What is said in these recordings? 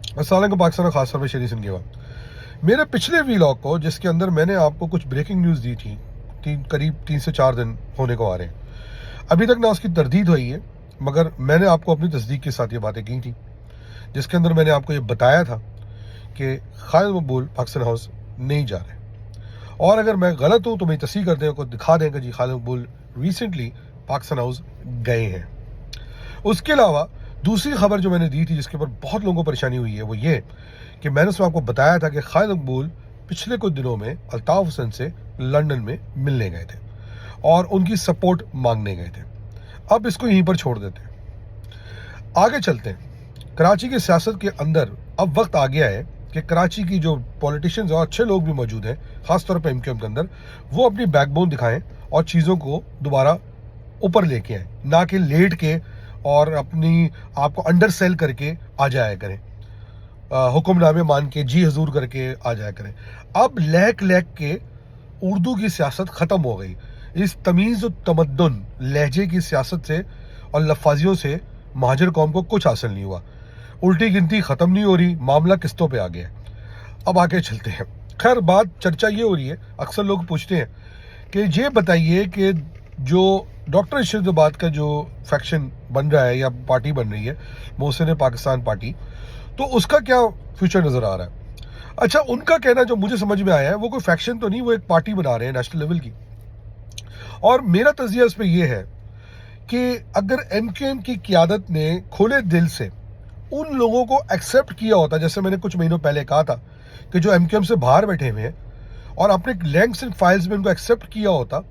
अस्सलाम वालेकुम पाकिस्तान और ख़ास तौर पर शेरी सिंह। मेरे पिछले वीलॉग को जिसके अंदर मैंने आपको कुछ ब्रेकिंग न्यूज़ दी थी, करीब 3 से 4 दिन होने को आ रहे हैं, अभी तक ना उसकी तरदीद हुई है, मगर मैंने आपको अपनी तस्दीक के साथ ये बातें की थी, जिसके अंदर मैंने आपको ये बताया था कि खालिद मकबूल पाकिस्तान हाउस नहीं जा रहे, और अगर मैं गलत हूँ तो मेरी तस्दीक कर दें, को दिखा दें कि जी खालिद मकबूल रिसेंटली पाकिस्तान हाउस गए हैं। उसके अलावा दूसरी खबर जो मैंने दी थी, जिसके ऊपर बहुत लोगों को परेशानी हुई है, वो ये कि मैंने उसमें आपको बताया था कि खालिद मकबूल पिछले कुछ दिनों में अल्ताफ़ हुसैन से लंदन में मिलने गए थे और उनकी सपोर्ट मांगने गए थे। अब इसको यहीं पर छोड़ देते हैं, आगे चलते हैं। कराची की सियासत के अंदर अब वक्त आ गया है कि कराची की जो पॉलिटिशियंस और अच्छे लोग भी मौजूद हैं, ख़ासतौर पर एमक्यूएम के अंदर, वो अपनी बैकबोन दिखाएं और चीज़ों को दोबारा ऊपर लेके आए, ना कि लेट के और अपनी आपको अंडर सेल करके आ जाया करें, हुक्मनामे मान के जी हजूर करके आ जाया करें। अब लहक लहक के उर्दू की सियासत ख़त्म हो गई। इस तमीज़ और तमद्दुन लहजे की सियासत से और लफाजियों से महाजर कौम को कुछ हासिल नहीं हुआ। उल्टी गिनती ख़त्म नहीं हो रही, मामला किस्तों पे आ गया है। अब आगे चलते हैं। खैर, बात चर्चा ये हो रही है, अक्सर लोग पूछते हैं कि ये बताइए कि जो डॉक्टर इशरदाबाद का जो फैक्शन बन रहा है या पार्टी बन रही है, मोहसिन पाकिस्तान पार्टी, तो उसका क्या फ्यूचर नज़र आ रहा है। अच्छा, उनका कहना जो मुझे समझ में आया है, वो कोई फैक्शन तो नहीं, वो एक पार्टी बना रहे हैं नेशनल लेवल की। और मेरा तजिया इस पर यह है कि अगर एमक्यूएम की क़यादत ने खुले दिल से उन लोगों को एक्सेप्ट किया होता, जैसे मैंने कुछ महीनों पहले कहा था कि जो एमक्यूएम से बाहर बैठे हुए हैं, और अपने लिंक्स एंड फाइल्स में उनको एक्सेप्ट किया होता,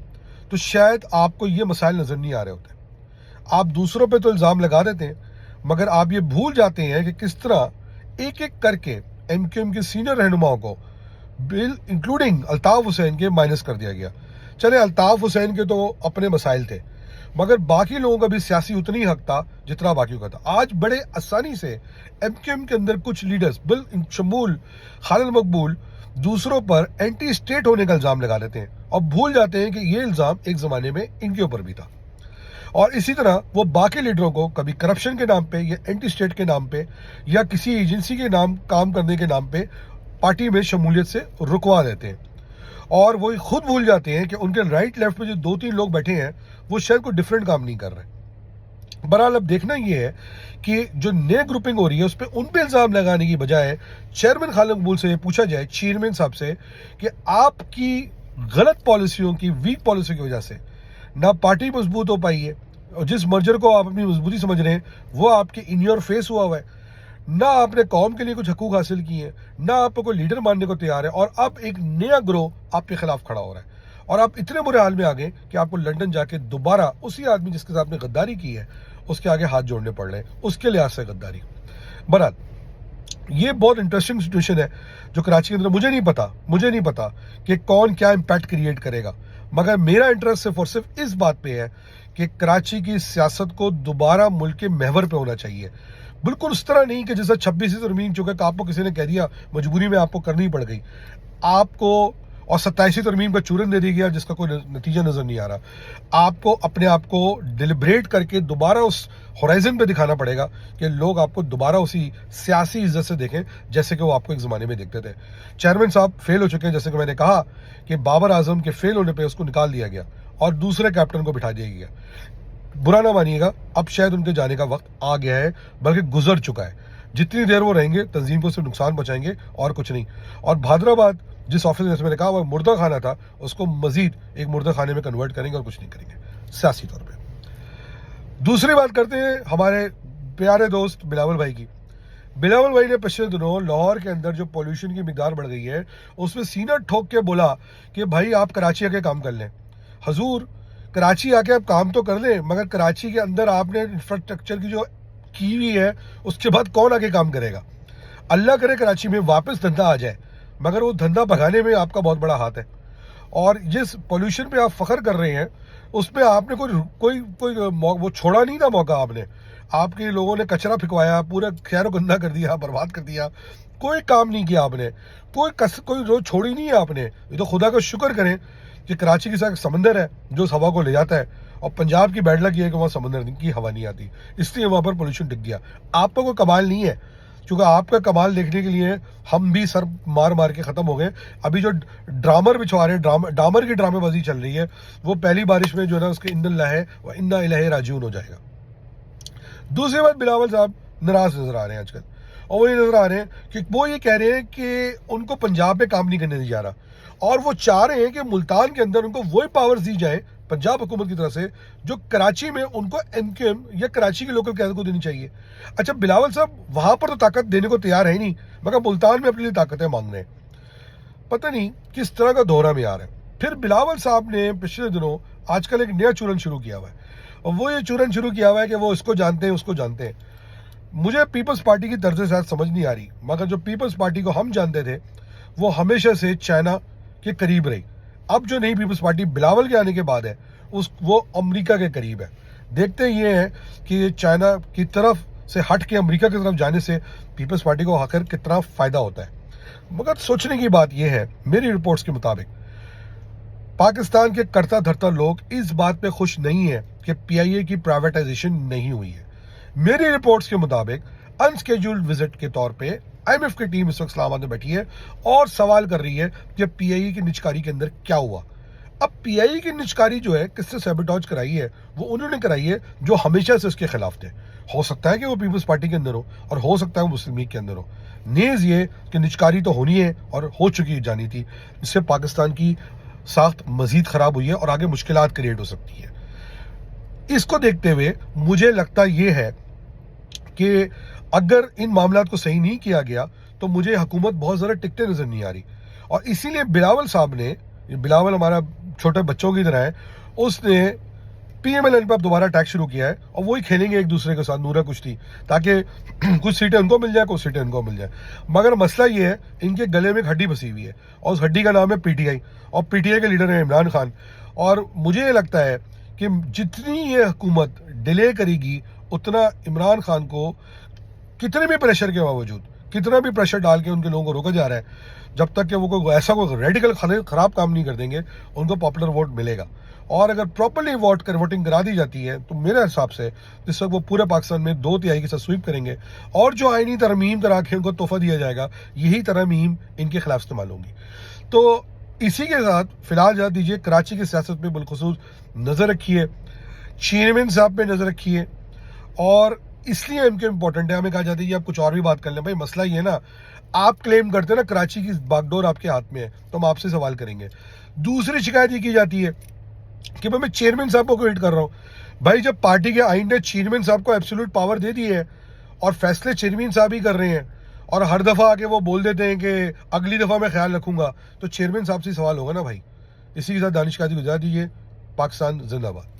तो शायद आपको ये मसाइल नज़र नहीं आ रहे होते। आप दूसरों पे तो इल्ज़ाम लगा देते हैं, मगर आप ये भूल जाते हैं कि किस तरह एक एक करके एमक्यूएम के सीनियर रहनुमाओं को, बिल इंक्लूडिंग अल्ताफ़ हुसैन के, माइनस कर दिया गया। चले, अल्ताफ़ हुसैन के तो अपने मसाइल थे, मगर बाकी लोगों का भी सियासी उतनी हक था जितना बाकियों का था। आज बड़े आसानी से एमक्यूएम के अंदर कुछ लीडर्स, बिल शमूल खालिद मकबूल, दूसरों पर एंटी स्टेट होने का इल्ज़ाम लगा देते हैं और भूल जाते हैं कि ये इल्ज़ाम एक ज़माने में इनके ऊपर भी था। और इसी तरह वो बाकी लीडरों को कभी करप्शन के नाम पे या एंटी स्टेट के नाम पे या किसी एजेंसी के नाम काम करने के नाम पे पार्टी में शमूलियत से रुकवा देते हैं, और वो खुद भूल जाते हैं कि उनके राइट लेफ्ट में जो 2-3 लोग बैठे हैं, वो शायद कोई डिफरेंट काम नहीं कर रहे। बहरहाल, अब देखना ये है कि जो नई ग्रुपिंग हो रही है, उस पर उन पे इल्ज़ाम लगाने की बजाय चेयरमैन खालिद मकबूल से ये पूछा जाए, चेयरमैन साहब से, कि आपकी गलत पॉलिसियों की, वीक पॉलिसी की वजह से ना पार्टी मजबूत हो पाई है, और जिस मर्जर को आप अपनी मजबूती समझ रहे हैं वो आपके इन योर फेस हुआ है, ना आपने कौम के लिए कुछ हकूक हासिल किए हैं, ना आपको कोई लीडर मानने को तैयार है, और अब एक नया ग्रोह आपके खिलाफ खड़ा हो रहा है, और आप इतने बुरे हाल में आ गए कि आपको लंदन जाके दोबारा उसी आदमी जिसके साथ आपने गद्दारी की है उसके आगे हाथ जोड़ने पड़ रहे हैं, उसके लिहाज से गद्दारी। बहरहाल, ये बहुत इंटरेस्टिंग सिचुएशन है जो कराची के अंदर, मुझे नहीं पता कि कौन क्या इम्पैक्ट क्रिएट करेगा, मगर मेरा इंटरेस्ट सिर्फ और सिर्फ इस बात पे है कि कराची की सियासत को दोबारा मुल्क के महवर पे होना चाहिए। बिल्कुल उस तरह नहीं कि जैसा 26 तरमीम चुका कि आपको किसी ने कह दिया, मजबूरी में आपको करनी पड़ गई आपको, और 27 तरमीम का चूरन दे दी गया जिसका कोई नतीजा नज़र नहीं आ रहा। आपको अपने आप को डिलिब्रेट करके दोबारा उस होराइजन पे दिखाना पड़ेगा कि लोग आपको दोबारा उसी सियासी इज्जत से देखें जैसे कि वो आपको एक ज़माने में देखते थे। चेयरमैन साहब फेल हो चुके हैं, जैसे कि मैंने कहा कि बाबर आजम के फेल होने पर उसको निकाल दिया गया और दूसरे कैप्टन को बिठा दिया गया। बुरा ना मानिएगा, अब शायद उनके जाने का वक्त आ गया है, बल्कि गुजर चुका है। जितनी देर वो रहेंगे तंजीम को सिर्फ नुकसान पहुंचाएंगे और कुछ नहीं। और भादराबाद जिस ऑफिस में, मैंने कहा, वो मुर्दा खाना था, उसको मजीद एक मुर्दा खाने में कन्वर्ट करेंगे और कुछ नहीं करेंगे सियासी तौर पे। दूसरी बात करते हैं हमारे प्यारे दोस्त बिलावल भाई की। बिलावल भाई ने पिछले दिनों लाहौर के अंदर जो पोल्यूशन की मिकदार बढ़ गई है, उसमें सीना ठोक के बोला कि भाई आप कराची आके काम कर लें। हजूर, कराची आके आप काम तो कर लें, मगर कराची के अंदर आपने इंफ्रास्ट्रक्चर की जो की हुई है, उसके बाद कौन आके काम करेगा। अल्लाह करे कराची में वापस धंधा आ जाए, मगर वो धंधा भगाने में आपका बहुत बड़ा हाथ है। और जिस पोल्यूशन पे आप फख्र कर रहे हैं, उसमें आपने कोई वो छोड़ा नहीं था मौका। आपके लोगों ने कचरा फिकवाया, पूरा खैर गंदा कर दिया, बर्बाद कर दिया, कोई काम नहीं किया आपने, कोई रोज छोड़ी नहीं है आपने। ये तो खुदा का शुक्र करें कि कराची के साथ समंदर है जो उस हवा को ले जाता है, और पंजाब की बैड लक ये है कि वहाँ समंदर की हवा नहीं आती, इसलिए वहाँ पर पोल्यूशन टिक गया। आपका कोई कमाल नहीं है, کیونکہ آپ کا کمال دیکھنے کے لیے ہم بھی سر مار مار کے ختم ہو گئے. ابھی جو ڈرامر بچھوا رہے ہیں, ڈامر کی ڈرامے بازی چل رہی ہے, وہ پہلی بارش میں جو ہے نا اس کے ان اللہ ہے و انا الیہ راجعون ہو جائے گا. دوسری بات, بلاول صاحب ناراض نظر آ رہے ہیں آج کل, اور وہ یہ نظر آ رہے ہیں کہ وہ یہ کہہ رہے ہیں کہ ان کو پنجاب میں کام نہیں کرنے دیا جا رہا, اور وہ چاہ رہے ہیں کہ ملتان کے اندر ان کو وہی پاورز دی جائیں پنجاب حکومت کی طرف سے جو کراچی میں ان کو ایم کیو ایم یا کراچی کے لوکل قیادت کو دینی چاہیے. اچھا بلاول صاحب وہاں پر تو طاقت دینے کو تیار ہے ہی نہیں, مگر ملتان میں اپنے لیے طاقتیں مانگ رہے ہیں. پتہ نہیں کس طرح کا دورہ میں آ رہا ہے. پھر بلاول صاحب نے پچھلے دنوں آج کل ایک نیا چورن شروع کیا ہوا ہے, اور وہ یہ چورن شروع کیا ہوا ہے کہ وہ اس کو جانتے ہیں اس کو جانتے ہیں. مجھے پیپلز پارٹی کی طرز سیاست سمجھ نہیں آ رہی, مگر جو پیپلز پارٹی کو ہم جانتے تھے وہ ہمیشہ سے چائنا کے قریب رہی. اب جو نئی پیپلز پارٹی بلاول کے آنے کے بعد ہے وہ امریکہ کے قریب ہے. دیکھتے یہ ہیں کہ چائنا کی طرف سے ہٹ کے امریکہ کی طرف جانے سے پیپلز پارٹی کو آخر کتنا فائدہ ہوتا ہے. مگر سوچنے کی بات یہ ہے, میری رپورٹس کے مطابق پاکستان کے کرتا دھرتا لوگ اس بات پہ خوش نہیں ہیں کہ پی آئی اے کی پرائیویٹائزیشن نہیں ہوئی ہے. میری رپورٹس کے مطابق انسکیجولڈ وزٹ کے طور پہ آئی ایم ایف کی ٹیم اس وقت اسلام آباد میں بیٹھی ہے اور سوال کر رہی ہے کہ پی آئی اے کی نچکاری کے اندر کیا ہوا. اب پی آئی اے کی نچکاری جو ہے کس سے سیبوٹاج کرائی ہے, وہ انہوں نے کرائی ہے جو ہمیشہ سے اس کے خلاف تھے. ہو سکتا ہے کہ وہ پیپلز پارٹی کے اندر ہو, اور ہو سکتا ہے وہ مسلم لیگ کے اندر ہو. نیز یہ کہ نچکاری تو ہونی ہے اور ہو چکی جانی تھی, جس سے پاکستان کی ساخت مزید خراب ہوئی ہے اور آگے مشکلات کریٹ ہو سکتی ہے. اس کو دیکھتے ہوئے مجھے لگتا یہ ہے کہ اگر ان معاملات کو صحیح نہیں کیا گیا تو مجھے حکومت بہت زیادہ ٹکتے نظر نہیں آ رہی. اور اسی لیے بلاول صاحب نے, بلاول ہمارا چھوٹے بچوں کی طرح ہے, اس نے پی ایم ایل این پہ اب دوبارہ اٹیک شروع کیا ہے, اور وہی کھیلیں گے ایک دوسرے کے ساتھ نورا کشتی, تاکہ کچھ سیٹیں ان کو مل جائیں کچھ سیٹیں ان کو مل جائیں. مگر مسئلہ یہ ہے ان کے گلے میں ایک ہڈی بسی ہوئی ہے, اور اس ہڈی کا نام ہے پی ٹی آئی, اور پی ٹی آئی کے لیڈر ہیں عمران خان. اور مجھے یہ لگتا ہے کہ جتنی یہ حکومت ڈیلے کرے گی اتنا عمران خان کو کتنے بھی پریشر کے باوجود, کتنا بھی پریشر ڈال کے ان کے لوگوں کو روکا جا رہا ہے, جب تک کہ وہ کوئی ایسا کوئی ریڈیکل خراب کام نہیں کر دیں گے ان کو پاپولر ووٹ ملے گا. اور اگر پراپرلی ووٹنگ کرا دی جاتی ہے تو میرے حساب سے اس وقت وہ پورے پاکستان میں 2/3 کے ساتھ سویپ کریں گے, اور جو آئینی ترمیم کرا کے ان کو تحفہ دیا جائے گا یہی ترمیم ان کے خلاف استعمال ہوگی. تو اسی کے ساتھ فی الحال اجازت دیجیے کراچی کی سیاست پہ بالخصوص نظر رکھیے, چیئرمین صاحب پہ نظر رکھیے, اور اس لیے ان کے امپورٹنٹ ہے. ہمیں کہا جاتا ہے کہ آپ کچھ اور بھی بات کر لیں. بھائی مسئلہ یہ ہے نا, آپ کلیم کرتے ہیں نا کراچی کی باغ ڈور آپ کے ہاتھ میں ہے, تو ہم آپ سے سوال کریں گے. دوسری شکایت یہ کی جاتی ہے کہ میں چیئرمین صاحب کو کریٹ کر رہا ہوں. بھائی جب پارٹی کے آئین نے چیئرمین صاحب کو ایبسولوٹ پاور دے دی ہے اور فیصلے چیئرمین صاحب ہی کر رہے ہیں, اور ہر دفعہ آگے وہ بول دیتے ہیں کہ اگلی دفعہ میں خیال رکھوں گا, تو چیئرمین صاحب سے سوال ہوگا نا بھائی. اسی کے ساتھ دانش قادری کو اجازت دیجیے. پاکستان زندہ باد.